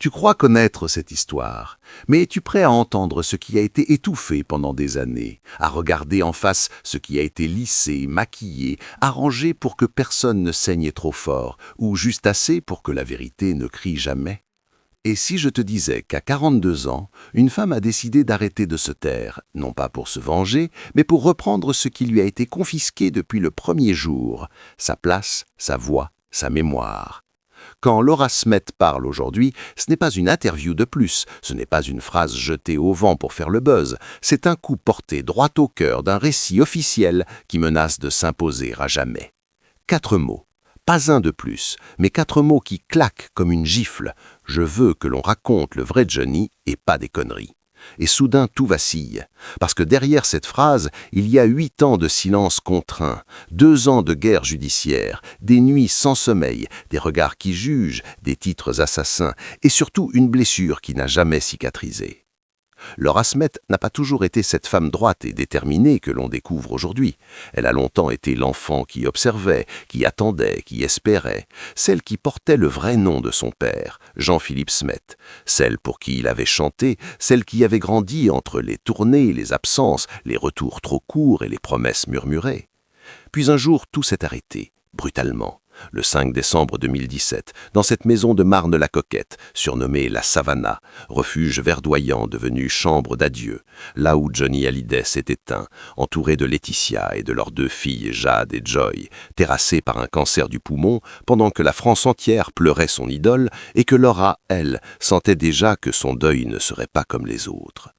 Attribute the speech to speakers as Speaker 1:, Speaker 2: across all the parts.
Speaker 1: Tu crois connaître cette histoire, mais es-tu prêt à entendre ce qui a été étouffé pendant des années, à regarder en face ce qui a été lissé, maquillé, arrangé pour que personne ne saigne trop fort, ou juste assez pour que la vérité ne crie jamais? Et si je te disais qu'à 42 ans, une femme a décidé d'arrêter de se taire, non pas pour se venger, mais pour reprendre ce qui lui a été confisqué depuis le premier jour, sa place, sa voix, sa mémoire. Quand Laura Smet parle aujourd'hui, ce n'est pas une interview de plus, ce n'est pas une phrase jetée au vent pour faire le buzz, c'est un coup porté droit au cœur d'un récit officiel qui menace de s'imposer à jamais. 4 mots. Pas un de plus, mais 4 mots qui claquent comme une gifle. Je veux que l'on raconte le vrai Johnny et pas des conneries. Et soudain tout vacille, parce que derrière cette phrase, il y a 8 ans de silence contraint, 2 ans de guerre judiciaire, des nuits sans sommeil, des regards qui jugent, des titres assassins, et surtout une blessure qui n'a jamais cicatrisé. Laura Smet n'a pas toujours été cette femme droite et déterminée que l'on découvre aujourd'hui. Elle a longtemps été l'enfant qui observait, qui attendait, qui espérait, celle qui portait le vrai nom de son père, Jean-Philippe Smet, celle pour qui il avait chanté, celle qui avait grandi entre les tournées, les absences, les retours trop courts et les promesses murmurées. Puis un jour, tout s'est arrêté, brutalement. Le 5 décembre 2017, dans cette maison de Marne-la-Coquette, surnommée la Savannah, refuge verdoyant devenu chambre d'adieu, là où Johnny Hallyday s'est éteint, entouré de Laetitia et de leurs 2 filles Jade et Joy, terrassées par un cancer du poumon, pendant que la France entière pleurait son idole et que Laura, elle, sentait déjà que son deuil ne serait pas comme les autres.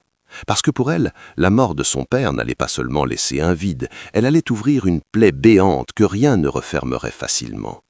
Speaker 1: Parce que pour elle, la mort de son père n'allait pas seulement laisser un vide, elle allait ouvrir une plaie béante que rien ne refermerait facilement.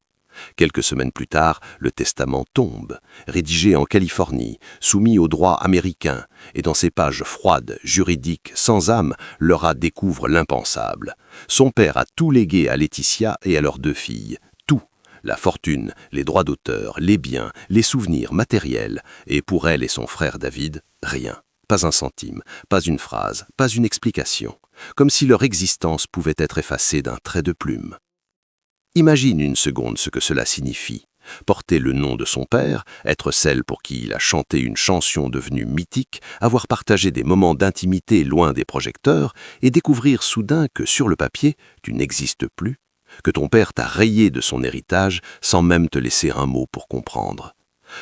Speaker 1: Quelques semaines plus tard, le testament tombe, rédigé en Californie, soumis au droit américain, et dans ces pages froides, juridiques, sans âme, Laura découvre l'impensable. Son père a tout légué à Laetitia et à leurs 2 filles, tout. La fortune, les droits d'auteur, les biens, les souvenirs matériels, et pour elle et son frère David, rien. Pas un centime, pas une phrase, pas une explication, comme si leur existence pouvait être effacée d'un trait de plume. Imagine une seconde ce que cela signifie. Porter le nom de son père, être celle pour qui il a chanté une chanson devenue mythique, avoir partagé des moments d'intimité loin des projecteurs, et découvrir soudain que sur le papier, tu n'existes plus, que ton père t'a rayé de son héritage sans même te laisser un mot pour comprendre.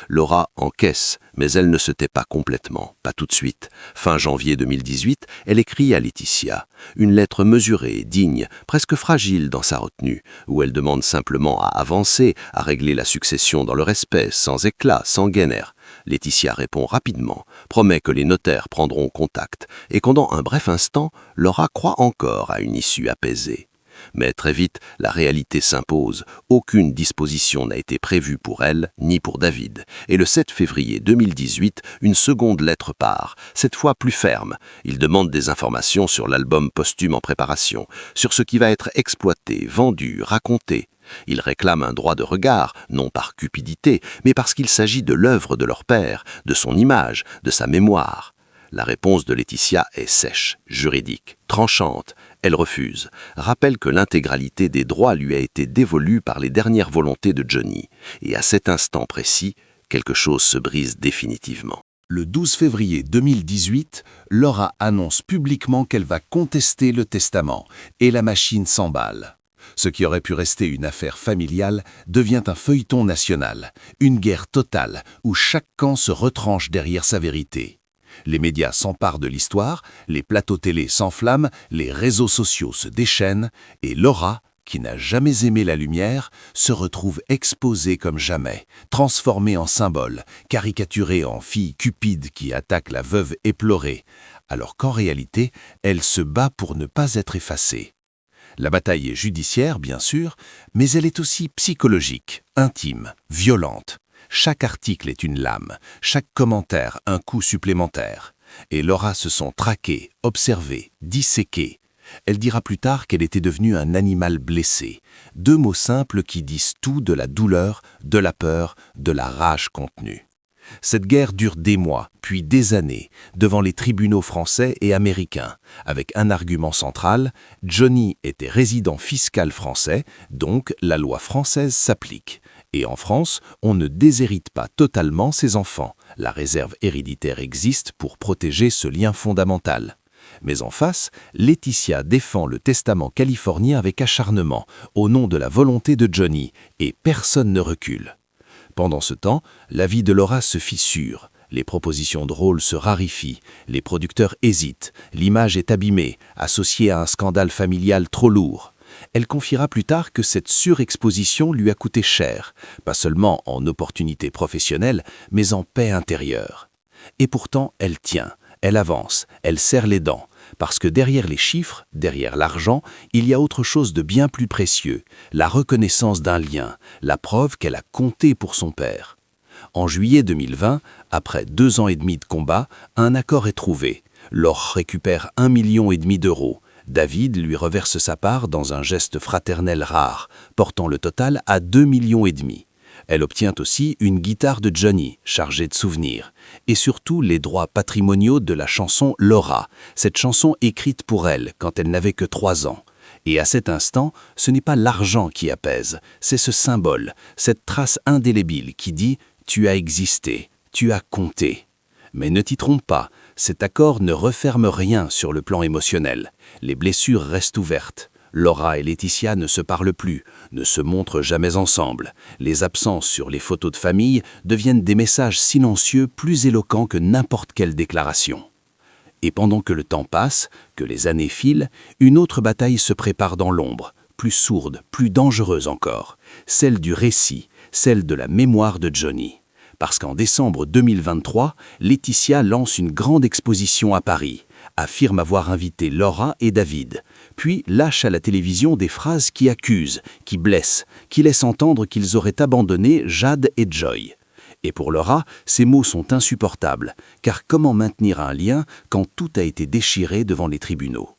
Speaker 1: Laura encaisse, mais elle ne se tait pas complètement, pas tout de suite. Fin janvier 2018, elle écrit à Laetitia, une lettre mesurée, digne, presque fragile dans sa retenue, où elle demande simplement à avancer, à régler la succession dans le respect, sans éclat, sans guénère. Laetitia répond rapidement, promet que les notaires prendront contact, et pendant un bref instant, Laura croit encore à une issue apaisée. Mais très vite, la réalité s'impose. Aucune disposition n'a été prévue pour elle, ni pour David. Et le 7 février 2018, une seconde lettre part, cette fois plus ferme. Il demande des informations sur l'album posthume en préparation, sur ce qui va être exploité, vendu, raconté. Il réclame un droit de regard, non par cupidité, mais parce qu'il s'agit de l'œuvre de leur père, de son image, de sa mémoire. La réponse de Laetitia est sèche, juridique, tranchante. Elle refuse, rappelle que l'intégralité des droits lui a été dévolue par les dernières volontés de Johnny. Et à cet instant précis, quelque chose se brise définitivement.
Speaker 2: Le 12 février 2018, Laura annonce publiquement qu'elle va contester le testament et la machine s'emballe. Ce qui aurait pu rester une affaire familiale devient un feuilleton national, une guerre totale où chaque camp se retranche derrière sa vérité. Les médias s'emparent de l'histoire, les plateaux télé s'enflamment, les réseaux sociaux se déchaînent, et Laura, qui n'a jamais aimé la lumière, se retrouve exposée comme jamais, transformée en symbole, caricaturée en fille cupide qui attaque la veuve éplorée, alors qu'en réalité, elle se bat pour ne pas être effacée. La bataille est judiciaire, bien sûr, mais elle est aussi psychologique, intime, violente. Chaque article est une lame, chaque commentaire un coup supplémentaire. Et Laura se sent traquée, observée, disséquée. Elle dira plus tard qu'elle était devenue un animal blessé. 2 mots simples qui disent tout de la douleur, de la peur, de la rage contenue. Cette guerre dure des mois, puis des années, devant les tribunaux français et américains, avec un argument central, Johnny était résident fiscal français, donc la loi française s'applique. Et en France, on ne déshérite pas totalement ses enfants. La réserve héréditaire existe pour protéger ce lien fondamental. Mais en face, Laetitia défend le testament californien avec acharnement, au nom de la volonté de Johnny, et personne ne recule. Pendant ce temps, la vie de Laura se fissure. Les propositions de rôle se raréfient, les producteurs hésitent, l'image est abîmée, associée à un scandale familial trop lourd. Elle confiera plus tard que cette surexposition lui a coûté cher, pas seulement en opportunités professionnelles, mais en paix intérieure. Et pourtant, elle tient, elle avance, elle serre les dents, parce que derrière les chiffres, derrière l'argent, il y a autre chose de bien plus précieux, la reconnaissance d'un lien, la preuve qu'elle a compté pour son père. En juillet 2020, après 2 ans et demi de combat, un accord est trouvé. Laure récupère 1,5 million d'euros. David lui reverse sa part dans un geste fraternel rare, portant le total à 2,5 millions. Elle obtient aussi une guitare de Johnny, chargée de souvenirs, et surtout les droits patrimoniaux de la chanson Laura, cette chanson écrite pour elle quand elle n'avait que 3 ans. Et à cet instant, ce n'est pas l'argent qui apaise, c'est ce symbole, cette trace indélébile qui dit « tu as existé, tu as compté ». Mais ne t'y trompe pas, cet accord ne referme rien sur le plan émotionnel. Les blessures restent ouvertes. Laura et Laetitia ne se parlent plus, ne se montrent jamais ensemble. Les absences sur les photos de famille deviennent des messages silencieux plus éloquents que n'importe quelle déclaration. Et pendant que le temps passe, que les années filent, une autre bataille se prépare dans l'ombre, plus sourde, plus dangereuse encore, celle du récit, celle de la mémoire de Johnny. Parce qu'en décembre 2023, Laetitia lance une grande exposition à Paris, affirme avoir invité Laura et David, puis lâche à la télévision des phrases qui accusent, qui blessent, qui laissent entendre qu'ils auraient abandonné Jade et Joy. Et pour Laura, ces mots sont insupportables, car comment maintenir un lien quand tout a été déchiré devant les tribunaux?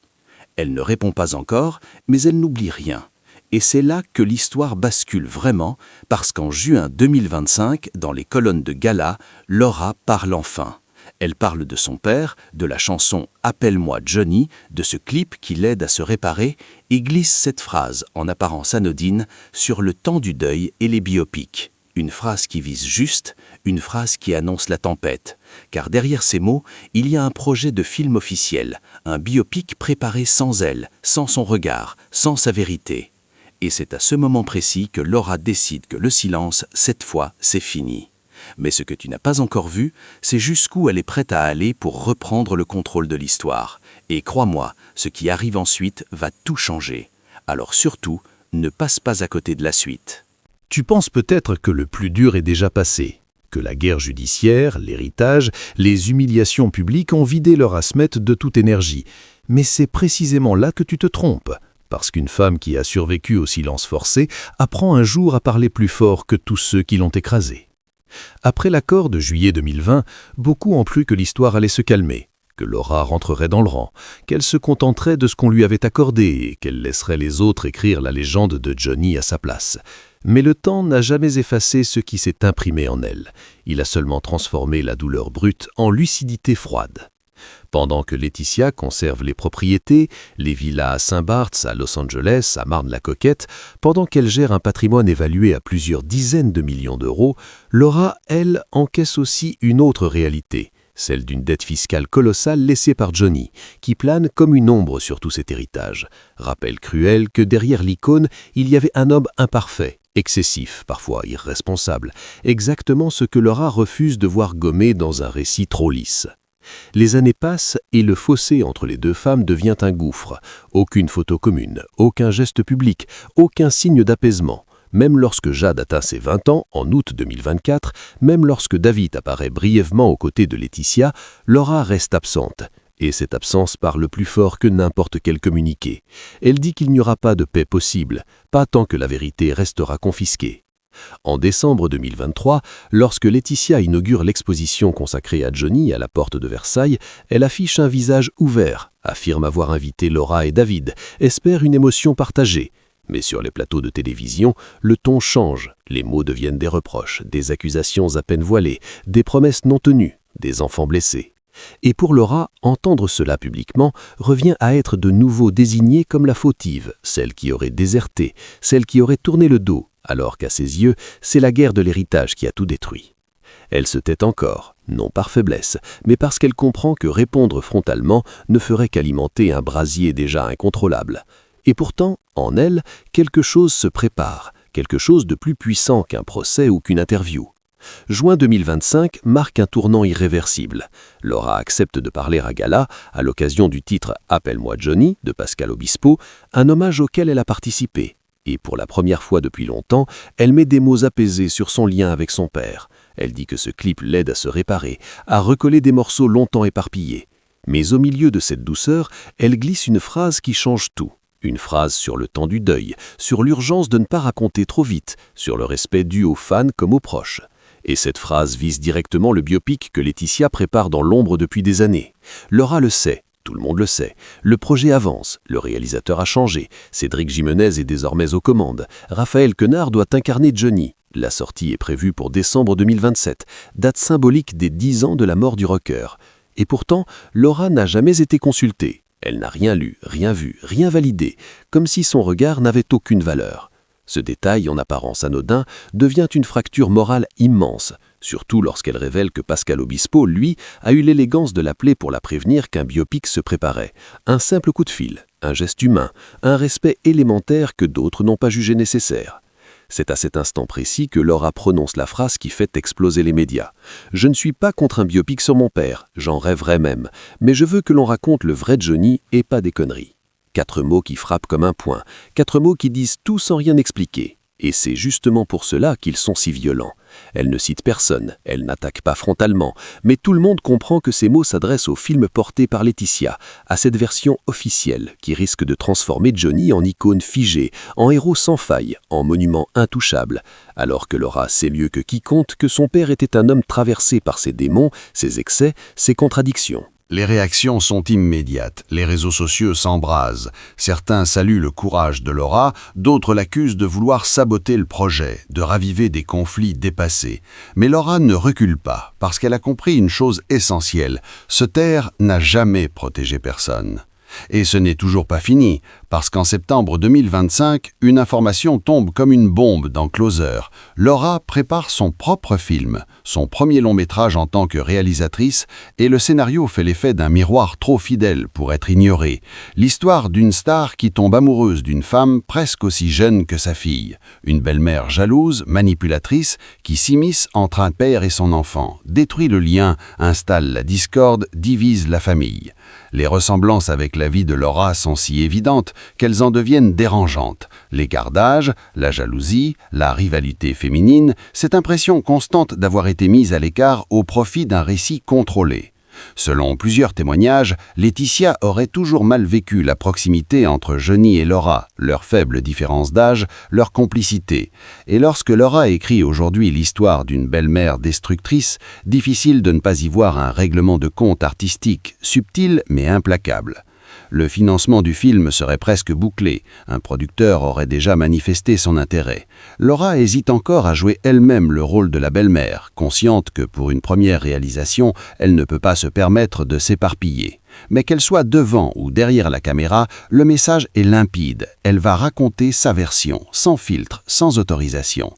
Speaker 2: Elle ne répond pas encore, mais elle n'oublie rien. Et c'est là que l'histoire bascule vraiment, parce qu'en juin 2025, dans les colonnes de gala, Laura parle enfin. Elle parle de son père, de la chanson « Appelle-moi Johnny », de ce clip qui l'aide à se réparer, et glisse cette phrase, en apparence anodine, sur le temps du deuil et les biopics. Une phrase qui vise juste, une phrase qui annonce la tempête. Car derrière ces mots, il y a un projet de film officiel, un biopic préparé sans elle, sans son regard, sans sa vérité. Et c'est à ce moment précis que Laura décide que le silence, cette fois, c'est fini. Mais ce que tu n'as pas encore vu, c'est jusqu'où elle est prête à aller pour reprendre le contrôle de l'histoire. Et crois-moi, ce qui arrive ensuite va tout changer. Alors surtout, ne passe pas à côté de la suite.
Speaker 3: Tu penses peut-être que le plus dur est déjà passé, que la guerre judiciaire, l'héritage, les humiliations publiques ont vidé leur asmette de toute énergie. Mais c'est précisément là que tu te trompes. Parce qu'une femme qui a survécu au silence forcé apprend un jour à parler plus fort que tous ceux qui l'ont écrasée. Après l'accord de juillet 2020, beaucoup ont cru que l'histoire allait se calmer, que Laura rentrerait dans le rang, qu'elle se contenterait de ce qu'on lui avait accordé et qu'elle laisserait les autres écrire la légende de Johnny à sa place. Mais le temps n'a jamais effacé ce qui s'est imprimé en elle. Il a seulement transformé la douleur brute en lucidité froide. Pendant que Laetitia conserve les propriétés, les villas à Saint-Barth, à Los Angeles, à Marne-la-Coquette, pendant qu'elle gère un patrimoine évalué à plusieurs dizaines de millions d'euros, Laura, elle, encaisse aussi une autre réalité, celle d'une dette fiscale colossale laissée par Johnny, qui plane comme une ombre sur tout cet héritage. Rappel cruel que derrière l'icône, il y avait un homme imparfait, excessif, parfois irresponsable, exactement ce que Laura refuse de voir gommé dans un récit trop lisse. Les années passent et le fossé entre les deux femmes devient un gouffre. Aucune photo commune, aucun geste public, aucun signe d'apaisement. Même lorsque Jade atteint ses 20 ans, en août 2024, même lorsque David apparaît brièvement aux côtés de Laetitia, Laura reste absente. Et cette absence parle plus fort que n'importe quel communiqué. Elle dit qu'il n'y aura pas de paix possible, pas tant que la vérité restera confisquée. En décembre 2023, lorsque Laetitia inaugure l'exposition consacrée à Johnny à la porte de Versailles, elle affiche un visage ouvert, affirme avoir invité Laura et David, espère une émotion partagée. Mais sur les plateaux de télévision, le ton change, les mots deviennent des reproches, des accusations à peine voilées, des promesses non tenues, des enfants blessés. Et pour Laura, entendre cela publiquement revient à être de nouveau désignée comme la fautive, celle qui aurait déserté, celle qui aurait tourné le dos, alors qu'à ses yeux, c'est la guerre de l'héritage qui a tout détruit. Elle se tait encore, non par faiblesse, mais parce qu'elle comprend que répondre frontalement ne ferait qu'alimenter un brasier déjà incontrôlable. Et pourtant, en elle, quelque chose se prépare, quelque chose de plus puissant qu'un procès ou qu'une interview. Juin 2025 marque un tournant irréversible. Laura accepte de parler à Gala, à l'occasion du titre « Appelle-moi Johnny » de Pascal Obispo, un hommage auquel elle a participé. Et pour la première fois depuis longtemps, elle met des mots apaisés sur son lien avec son père. Elle dit que ce clip l'aide à se réparer, à recoller des morceaux longtemps éparpillés. Mais au milieu de cette douceur, elle glisse une phrase qui change tout. Une phrase sur le temps du deuil, sur l'urgence de ne pas raconter trop vite, sur le respect dû aux fans comme aux proches. Et cette phrase vise directement le biopic que Laetitia prépare dans l'ombre depuis des années. Laura le sait, tout le monde le sait. Le projet avance, le réalisateur a changé. Cédric Jimenez est désormais aux commandes. Raphaël Quenard doit incarner Johnny. La sortie est prévue pour décembre 2027, date symbolique des 10 ans de la mort du rocker. Et pourtant, Laura n'a jamais été consultée. Elle n'a rien lu, rien vu, rien validé, comme si son regard n'avait aucune valeur. Ce détail, en apparence anodin, devient une fracture morale immense, surtout lorsqu'elle révèle que Pascal Obispo, lui, a eu l'élégance de l'appeler pour la prévenir qu'un biopic se préparait. Un simple coup de fil, un geste humain, un respect élémentaire que d'autres n'ont pas jugé nécessaire. C'est à cet instant précis que Laura prononce la phrase qui fait exploser les médias. « Je ne suis pas contre un biopic sur mon père, j'en rêverais même, mais je veux que l'on raconte le vrai Johnny et pas des conneries. » 4 mots qui frappent comme un poing, 4 mots qui disent tout sans rien expliquer. Et c'est justement pour cela qu'ils sont si violents. Elle ne cite personne, elle n'attaque pas frontalement, mais tout le monde comprend que ces mots s'adressent au film porté par Laetitia, à cette version officielle qui risque de transformer Johnny en icône figée, en héros sans faille, en monument intouchable, alors que Laura sait mieux que quiconque que son père était un homme traversé par ses démons, ses excès, ses contradictions.
Speaker 2: Les réactions sont immédiates, les réseaux sociaux s'embrasent. Certains saluent le courage de Laura, d'autres l'accusent de vouloir saboter le projet, de raviver des conflits dépassés. Mais Laura ne recule pas, parce qu'elle a compris une chose essentielle, se taire n'a jamais protégé personne. Et ce n'est toujours pas fini, parce qu'en septembre 2025, une information tombe comme une bombe dans Closer. Laura prépare son propre film, son premier long métrage en tant que réalisatrice, et le scénario fait l'effet d'un miroir trop fidèle pour être ignoré. L'histoire d'une star qui tombe amoureuse d'une femme presque aussi jeune que sa fille. Une belle-mère jalouse, manipulatrice, qui s'immisce entre un père et son enfant, détruit le lien, installe la discorde, divise la famille. Les ressemblances avec la vie de Laura sont si évidentes qu'elles en deviennent dérangeantes. L'écart d'âge, la jalousie, la rivalité féminine, cette impression constante d'avoir été mise à l'écart au profit d'un récit contrôlé. Selon plusieurs témoignages, Laetitia aurait toujours mal vécu la proximité entre Johnny et Laura, leur faible différence d'âge, leur complicité. Et lorsque Laura écrit aujourd'hui l'histoire d'une belle-mère destructrice, difficile de ne pas y voir un règlement de compte artistique, subtil mais implacable. Le financement du film serait presque bouclé, un producteur aurait déjà manifesté son intérêt. Laura hésite encore à jouer elle-même le rôle de la belle-mère, consciente que pour une première réalisation, elle ne peut pas se permettre de s'éparpiller. Mais qu'elle soit devant ou derrière la caméra, le message est limpide, elle va raconter sa version, sans filtre, sans autorisation.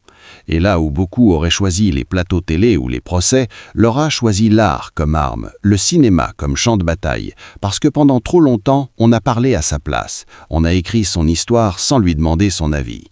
Speaker 2: Et là où beaucoup auraient choisi les plateaux télé ou les procès, Laura choisit l'art comme arme, le cinéma comme champ de bataille, parce que pendant trop longtemps, on a parlé à sa place, on a écrit son histoire sans lui demander son avis.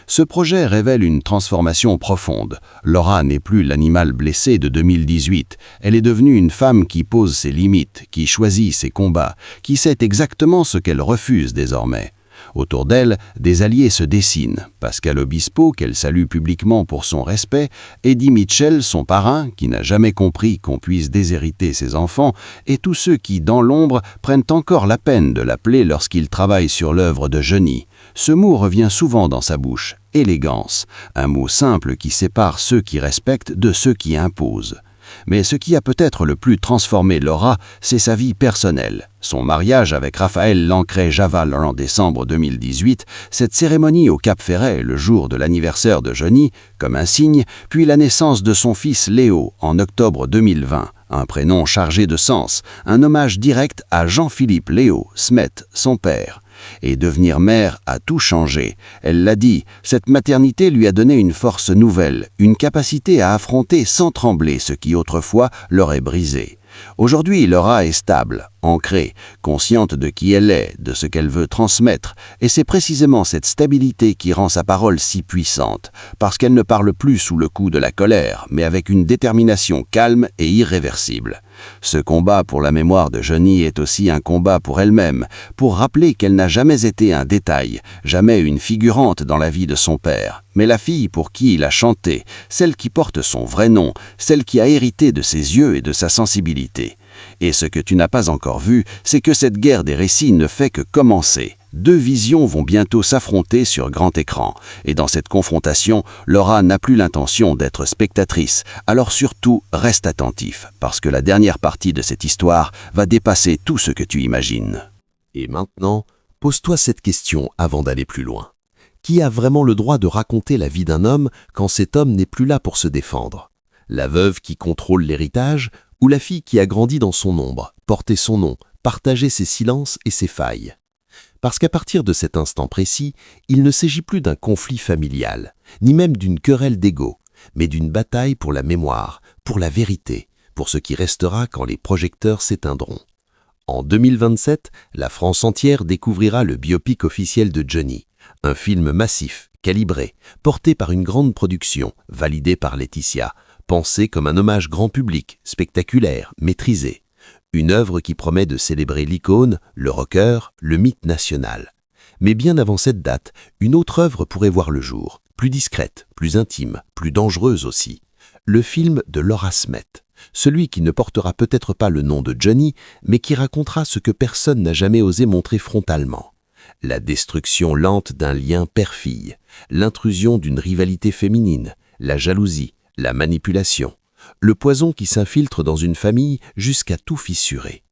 Speaker 2: Ce projet révèle une transformation profonde. Laura n'est plus l'animal blessé de 2018. Elle est devenue une femme qui pose ses limites, qui choisit ses combats, qui sait exactement ce qu'elle refuse désormais. Autour d'elle, des alliés se dessinent. Pascal Obispo, qu'elle salue publiquement pour son respect, Eddie Mitchell, son parrain, qui n'a jamais compris qu'on puisse déshériter ses enfants, et tous ceux qui, dans l'ombre, prennent encore la peine de l'appeler lorsqu'il travaille sur l'œuvre de Johnny. Ce mot revient souvent dans sa bouche, élégance, un mot simple qui sépare ceux qui respectent de ceux qui imposent. Mais ce qui a peut-être le plus transformé Laura, c'est sa vie personnelle. Son mariage avec Raphaël Lancret-Javal en décembre 2018, cette cérémonie au Cap Ferret le jour de l'anniversaire de Johnny, comme un signe, puis la naissance de son fils Léo en octobre 2020. un prénom chargé de sens, un hommage direct à Jean-Philippe Léo Smet, son père. Et devenir mère a tout changé. Elle l'a dit, cette maternité lui a donné une force nouvelle, une capacité à affronter sans trembler ce qui autrefois l'aurait brisée. Aujourd'hui, Laura est stable, ancrée, consciente de qui elle est, de ce qu'elle veut transmettre, et c'est précisément cette stabilité qui rend sa parole si puissante, parce qu'elle ne parle plus sous le coup de la colère, mais avec une détermination calme et irréversible. Ce combat pour la mémoire de Johnny est aussi un combat pour elle-même, pour rappeler qu'elle n'a jamais été un détail, jamais une figurante dans la vie de son père, mais la fille pour qui il a chanté, celle qui porte son vrai nom, celle qui a hérité de ses yeux et de sa sensibilité. Et ce que tu n'as pas encore vu, c'est que cette guerre des récits ne fait que commencer. Deux visions vont bientôt s'affronter sur grand écran. Et dans cette confrontation, Laura n'a plus l'intention d'être spectatrice. Alors surtout, reste attentif, parce que la dernière partie de cette histoire va dépasser tout ce que tu imagines.
Speaker 1: Et maintenant, pose-toi cette question avant d'aller plus loin. Qui a vraiment le droit de raconter la vie d'un homme quand cet homme n'est plus là pour se défendre? La veuve qui contrôle l'héritage ou la fille qui a grandi dans son ombre, porté son nom, partagé ses silences et ses failles? Parce qu'à partir de cet instant précis, il ne s'agit plus d'un conflit familial, ni même d'une querelle d'ego, mais d'une bataille pour la mémoire, pour la vérité, pour ce qui restera quand les projecteurs s'éteindront. En 2027, la France entière découvrira le biopic officiel de Johnny, un film massif, calibré, porté par une grande production, validé par Laetitia, pensé comme un hommage grand public, spectaculaire, maîtrisé. Une œuvre qui promet de célébrer l'icône, le rocker, le mythe national. Mais bien avant cette date, une autre œuvre pourrait voir le jour, plus discrète, plus intime, plus dangereuse aussi. Le film de Laura Smet, celui qui ne portera peut-être pas le nom de Johnny, mais qui racontera ce que personne n'a jamais osé montrer frontalement. La destruction lente d'un lien père-fille, l'intrusion d'une rivalité féminine, la jalousie, la manipulation, le poison qui s'infiltre dans une famille jusqu'à tout fissurer.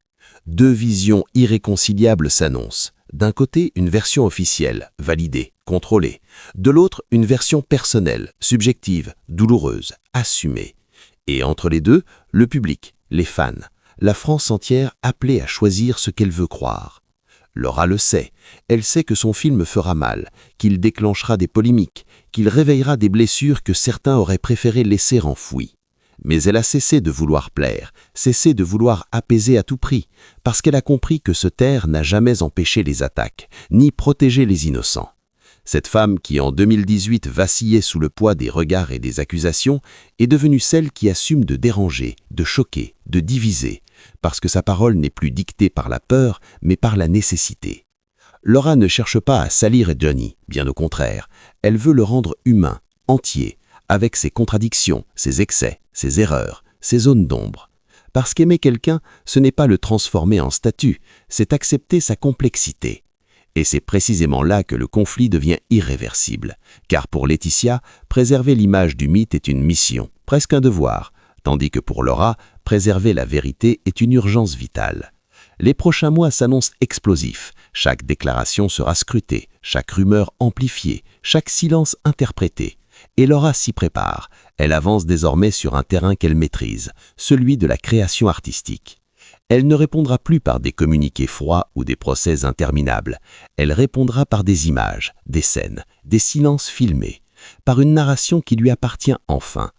Speaker 1: Deux visions irréconciliables s'annoncent. D'un côté, une version officielle, validée, contrôlée. De l'autre, une version personnelle, subjective, douloureuse, assumée. Et entre les deux, le public, les fans, la France entière appelée à choisir ce qu'elle veut croire. Laura le sait, elle sait que son film fera mal, qu'il déclenchera des polémiques, qu'il réveillera des blessures que certains auraient préféré laisser enfouies. Mais elle a cessé de vouloir plaire, cessé de vouloir apaiser à tout prix, parce qu'elle a compris que se taire n'a jamais empêché les attaques, ni protégé les innocents. Cette femme qui en 2018 vacillait sous le poids des regards et des accusations est devenue celle qui assume de déranger, de choquer, de diviser, parce que sa parole n'est plus dictée par la peur, mais par la nécessité. Laura ne cherche pas à salir Johnny, bien au contraire, elle veut le rendre humain, entier, avec ses contradictions, ses excès, ses erreurs, ses zones d'ombre. Parce qu'aimer quelqu'un, ce n'est pas le transformer en statue, c'est accepter sa complexité. Et c'est précisément là que le conflit devient irréversible. Car pour Laetitia, préserver l'image du mythe est une mission, presque un devoir, tandis que pour Laura, préserver la vérité est une urgence vitale. Les prochains mois s'annoncent explosifs, chaque déclaration sera scrutée, chaque rumeur amplifiée, chaque silence interprété. Et Laura s'y prépare, elle avance désormais sur un terrain qu'elle maîtrise, celui de la création artistique. Elle ne répondra plus par des communiqués froids ou des procès interminables, elle répondra par des images, des scènes, des silences filmés, par une narration qui lui appartient enfin.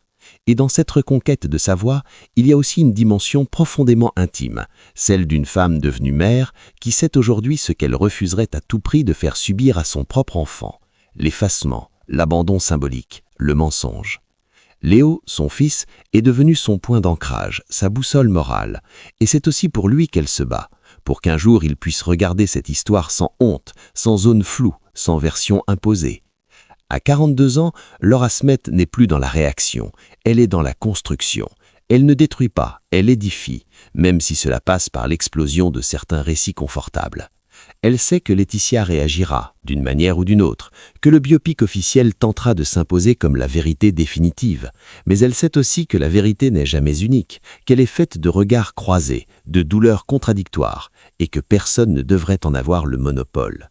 Speaker 1: Et dans cette reconquête de sa voix, il y a aussi une dimension profondément intime, celle d'une femme devenue mère qui sait aujourd'hui ce qu'elle refuserait à tout prix de faire subir à son propre enfant, l'effacement, l'abandon symbolique, le mensonge. Léo, son fils, est devenu son point d'ancrage, sa boussole morale, et c'est aussi pour lui qu'elle se bat, pour qu'un jour il puisse regarder cette histoire sans honte, sans zone floue, sans version imposée. À 42 ans, Laura Smet n'est plus dans la réaction, elle est dans la construction. Elle ne détruit pas, elle édifie, même si cela passe par l'explosion de certains récits confortables. Elle sait que Laetitia réagira, d'une manière ou d'une autre, que le biopic officiel tentera de s'imposer comme la vérité définitive, mais elle sait aussi que la vérité n'est jamais unique, qu'elle est faite de regards croisés, de douleurs contradictoires, et que personne ne devrait en avoir le monopole.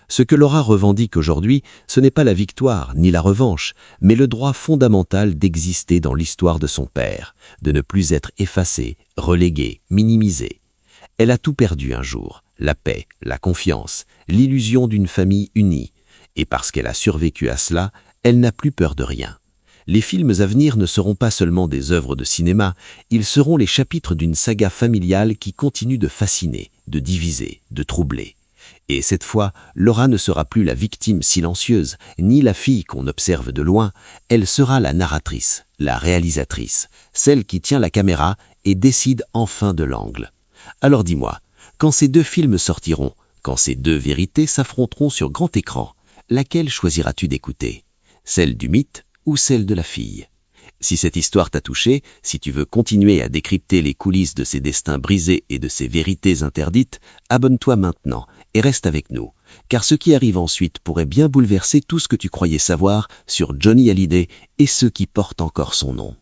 Speaker 4: Ce que Laura revendique aujourd'hui, ce n'est pas la victoire ni la revanche, mais le droit fondamental d'exister dans l'histoire de son père, de ne plus être effacée, reléguée, minimisée. Elle a tout perdu un jour, la paix, la confiance, l'illusion d'une famille unie. Et parce qu'elle a survécu à cela, elle n'a plus peur de rien. Les films à venir ne seront pas seulement des œuvres de cinéma, ils seront les chapitres d'une saga familiale qui continue de fasciner, de diviser, de troubler. Et cette fois, Laura ne sera plus la victime silencieuse, ni la fille qu'on observe de loin, elle sera la narratrice, la réalisatrice, celle qui tient la caméra et décide enfin de l'angle. Alors dis-moi, quand ces deux films sortiront, quand ces deux vérités s'affronteront sur grand écran, laquelle choisiras-tu d'écouter? Celle du mythe ou celle de la fille? Si cette histoire t'a touché, si tu veux continuer à décrypter les coulisses de ces destins brisés et de ces vérités interdites, abonne-toi maintenant et reste avec nous, car ce qui arrive ensuite pourrait bien bouleverser tout ce que tu croyais savoir sur Johnny Hallyday et ceux qui portent encore son nom.